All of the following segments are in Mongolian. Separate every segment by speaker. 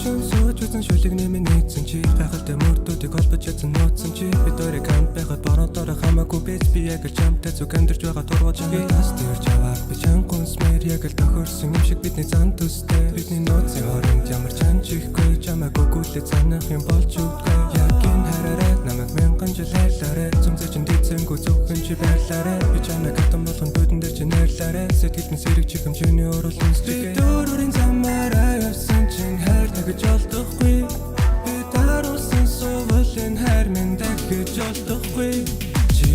Speaker 1: шин сууж үзэн шүлэг нэмэн нийцэн чи гайхалтай мөрдүүдийг холбож чадсан нууцсан чи бид хоёрыг хамт байхад боротоор хамаагүй бич би яг л чамтай зүг амьдарч байгаа тургууч гээс дэрж аваад би чангун смэр яг л тохирсон юм шиг бидний зан төстэй бидний нууцын хооронд ямар чанч ихгүй чамайг өгүүлээ санах юм болж үгүй яг энэ хараарай намайг мянган жил хайлаарай зэмзэ чин дийцэнгүү зөвхөн чи байлаарай би чамайг хатан болгон дүүдэн дээр чи найрлаарай сэтгэлд нь сэрэг чихэмжээний уруулын сэтгэл дөрвөрийн замаараа явсан чин хайр дахиж олдохгүй би даруусан сувлын хайр минь дахиж олдохгүй чи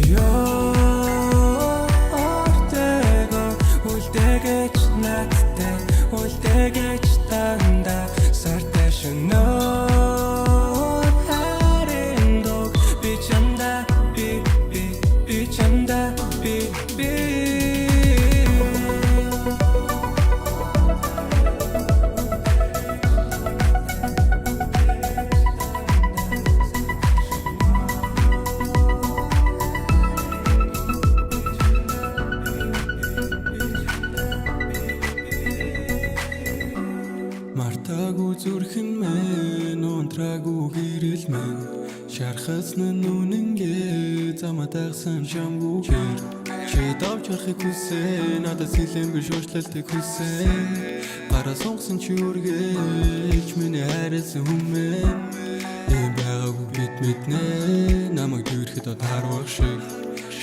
Speaker 1: ортего үлдэгэж надтай үлдэгэж танда сартай шөнөө харин дог би чамда би чамда би Мартаагүй зүрхэн мэн унтраагүй гэрэл мэн шархасны нүнэнгээ заматагсан шамгүй чи давж харахыг хүсээ надад сэлэн биш уучлалтыг хүсээ гараа сонгосон чи үргэлж миний хайрлсан хүмээ ийм байгаагүй бид мэднэ намайг дүүрэхэд таарвах шиг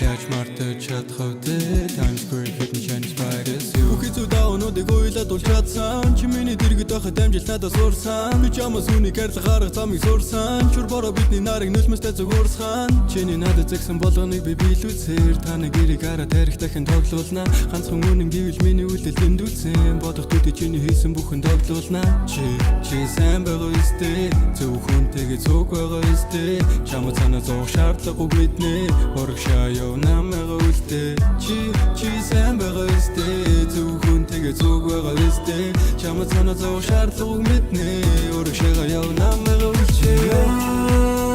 Speaker 1: яаж мартаж чадхав тэ Times Square хитэн Chinese spiders Үхий зүдаа өнөөдийг уйлаад бол чадсан чи миний дэргэд байхад амжилт надад сурсан би чамаас үнийг хайрлах арга замыг сурсан чур бороо бидний нарыг нүлмэстэй зүгөрсхан чиний надад зэгсэн болгоныг би биелүүлсээр таны гэрийг хараад тарих дахин тоглуулна ганцхан үнэн гэвэл миний үйлдэл дэндүүлсэн бодох төдий чиний хийсэн бүхэн тоглуулна чи сайн байгаа өстэй зөвхөнтэйгээ зүг байгаа өстэй чамд санаа зовх шаардлагагүй мэднэ урагшаа намайг үлдээ чи сайн байгаа өстэй зөвхөнтэйгээ зүг байгаа өстэй чамд санаа зовх шаардлагагүй мэднэ урагшаа намайг үлдээ